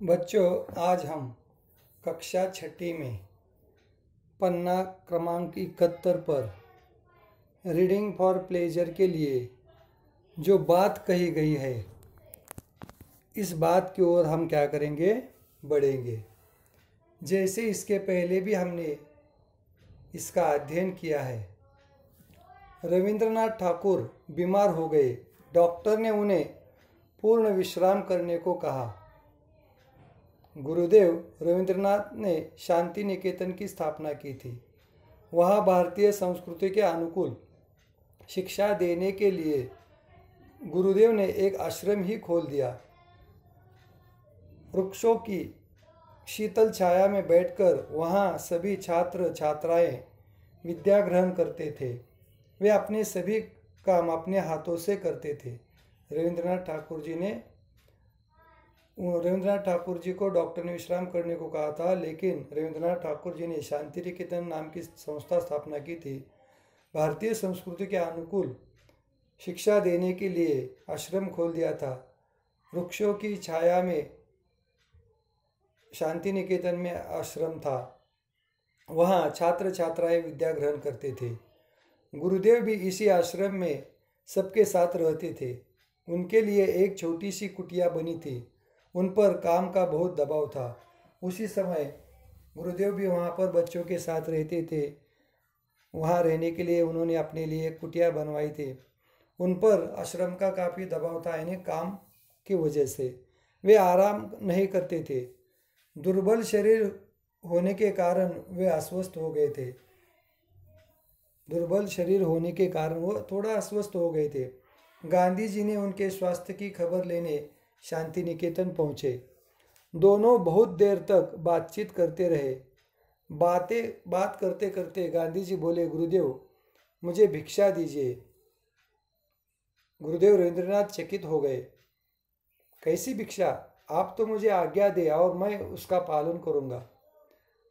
बच्चों, आज हम कक्षा छठी में पन्ना क्रमांक 71 पर रीडिंग फॉर प्लेजर के लिए जो बात कही गई है, इस बात की ओर हम क्या करेंगे, बढ़ेंगे। जैसे इसके पहले भी हमने इसका अध्ययन किया है। रविंद्रनाथ ठाकुर बीमार हो गए। डॉक्टर ने उन्हें पूर्ण विश्राम करने को कहा। गुरुदेव रविंद्रनाथ ने शांति निकेतन की स्थापना की थी। वहाँ भारतीय संस्कृति के अनुकूल शिक्षा देने के लिए गुरुदेव ने एक आश्रम ही खोल दिया। वृक्षों की शीतल छाया में बैठकर वहाँ सभी छात्र छात्राएं विद्या ग्रहण करते थे। वे अपने सभी काम अपने हाथों से करते थे। रविंद्रनाथ ठाकुर जी को डॉक्टर ने विश्राम करने को कहा था, लेकिन रविंद्रनाथ ठाकुर जी ने शांति निकेतन नाम की संस्था स्थापना की थी। भारतीय संस्कृति के अनुकूल शिक्षा देने के लिए आश्रम खोल दिया था। वृक्षों की छाया में शांति निकेतन में आश्रम था। वहाँ छात्र छात्राएं विद्या ग्रहण करते थे। गुरुदेव भी इसी आश्रम में सबके साथ रहते थे। उनके लिए एक छोटी सी कुटिया बनी थी। उन पर काम का बहुत दबाव था। उसी समय गुरुदेव भी वहाँ पर बच्चों के साथ रहते थे। वहाँ रहने के लिए उन्होंने अपने लिए कुटिया बनवाई थी। उन पर आश्रम का काफ़ी दबाव था, यानी काम की वजह से वे आराम नहीं करते थे। दुर्बल शरीर होने के कारण वे अस्वस्थ हो गए थे। वो थोड़ा अस्वस्थ हो गए थे। गांधी जी ने उनके स्वास्थ्य की खबर लेने शांति निकेतन पहुँचे। दोनों बहुत देर तक बातचीत करते रहे। बात करते करते गांधी जी बोले, गुरुदेव मुझे भिक्षा दीजिए। गुरुदेव रविंद्रनाथ चकित हो गए। कैसी भिक्षा? आप तो मुझे आज्ञा दे और मैं उसका पालन करूँगा।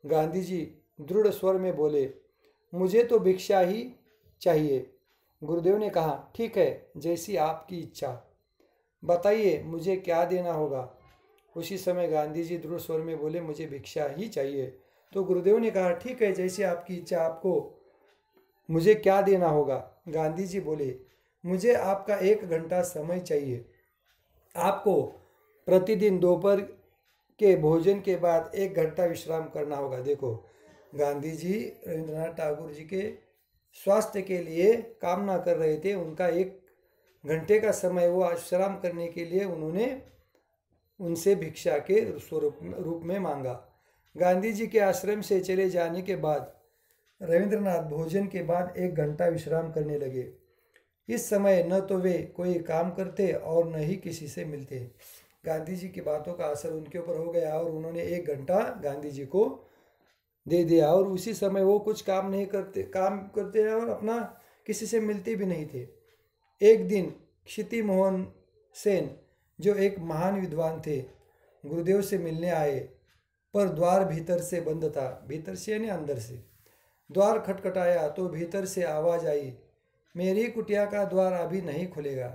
गांधी जी दृढ़ स्वर में बोले, मुझे तो भिक्षा ही चाहिए। गुरुदेव ने कहा, ठीक है, जैसी आपकी इच्छा। बताइए मुझे क्या देना होगा। उसी समय गांधी जी दृढ़ स्वर में बोले, मुझे भिक्षा ही चाहिए। तो गुरुदेव ने कहा, ठीक है, जैसी आपकी इच्छा, आपको मुझे क्या देना होगा। गांधी जी बोले, मुझे आपका 1 घंटा समय चाहिए। आपको प्रतिदिन दोपहर के भोजन के बाद 1 घंटा विश्राम करना होगा। देखो, गांधी जी रविंद्रनाथ ठाकुर जी के स्वास्थ्य के लिए कामना कर रहे थे। उनका 1 घंटे का समय वो विश्राम करने के लिए उन्होंने उनसे भिक्षा के रूप में मांगा। गांधी जी के आश्रम से चले जाने के बाद रविंद्रनाथ भोजन के बाद 1 घंटा विश्राम करने लगे। इस समय न तो वे कोई काम करते और न ही किसी से मिलते। गांधी जी की बातों का असर उनके ऊपर हो गया और उन्होंने 1 घंटा गांधी जी को दे दिया। और उसी समय वो कुछ काम करते और अपना किसी से मिलते भी नहीं थे। एक दिन क्षिति मोहन सेन, जो एक महान विद्वान थे, गुरुदेव से मिलने आए, पर द्वार भीतर से बंद था। भीतर से यानी अंदर से। द्वार खटखटाया तो भीतर से आवाज़ आई, मेरी कुटिया का द्वार अभी नहीं खुलेगा।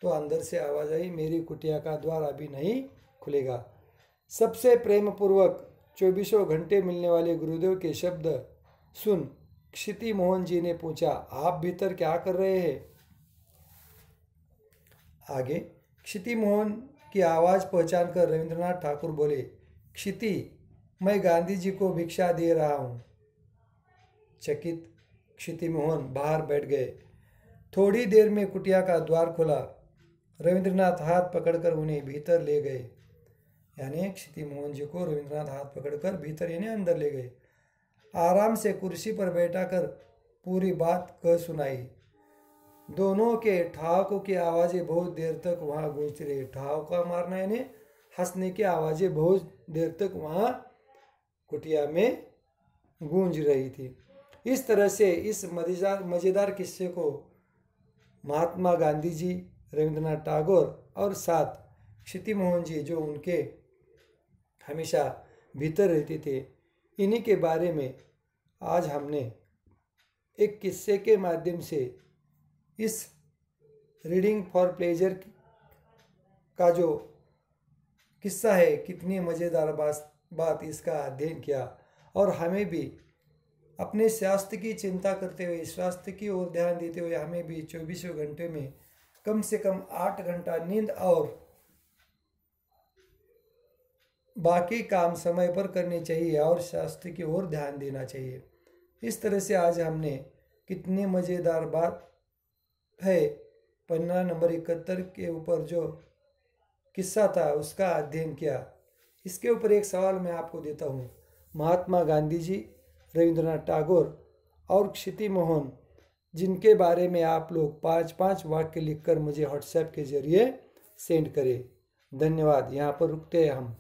तो अंदर से आवाज़ आई, मेरी कुटिया का द्वार अभी नहीं खुलेगा। सबसे प्रेम पूर्वक 24 घंटे मिलने वाले गुरुदेव के शब्द सुन क्षिति मोहन जी ने पूछा, आप भीतर क्या कर रहे हैं? आगे क्षिति मोहन की आवाज़ पहचान कर रविंद्रनाथ ठाकुर बोले, क्षिति, मैं गांधी जी को भिक्षा दे रहा हूँ। चकित क्षिति मोहन बाहर बैठ गए। थोड़ी देर में कुटिया का द्वार खुला। रविंद्रनाथ हाथ पकड़कर उन्हें भीतर ले गए। यानी क्षिति मोहन जी को रविंद्रनाथ हाथ पकड़कर भीतर यानी अंदर ले गए। आराम से कुर्सी पर बैठाकर पूरी बात कह सुनाई। दोनों के ठहाकों की आवाज़ें बहुत देर तक वहाँ गूंजती रही। ठहाका मारना यानी हंसने की आवाज़ें बहुत देर तक वहाँ कुटिया में गूंज रही थी। इस तरह से इस मज़ेदार किस्से को महात्मा गांधी जी, रविंद्रनाथ टैगोर और साथ क्षिति मोहन जी, जो उनके हमेशा भीतर रहते थे, इन्हीं के बारे में आज हमने एक किस्से के माध्यम से इस रीडिंग फॉर प्लेजर का जो किस्सा है, कितनी मज़ेदार बात इसका अध्ययन किया। और हमें भी अपने स्वास्थ्य की चिंता करते हुए, स्वास्थ्य की ओर ध्यान देते हुए, हमें भी 24 घंटे में कम से कम 8 घंटा नींद और बाकी काम समय पर करने चाहिए और स्वास्थ्य की ओर ध्यान देना चाहिए। इस तरह से आज हमने कितनी मज़ेदार बात है पन्ना नंबर 71 के ऊपर जो किस्सा था उसका अध्ययन किया। इसके ऊपर एक सवाल मैं आपको देता हूँ। महात्मा गांधी जी, रविंद्रनाथ टैगोर और क्षिति मोहन, जिनके बारे में आप लोग 5-5 वाक्य लिखकर मुझे व्हाट्सएप के जरिए सेंड करें। धन्यवाद। यहाँ पर रुकते हैं हम।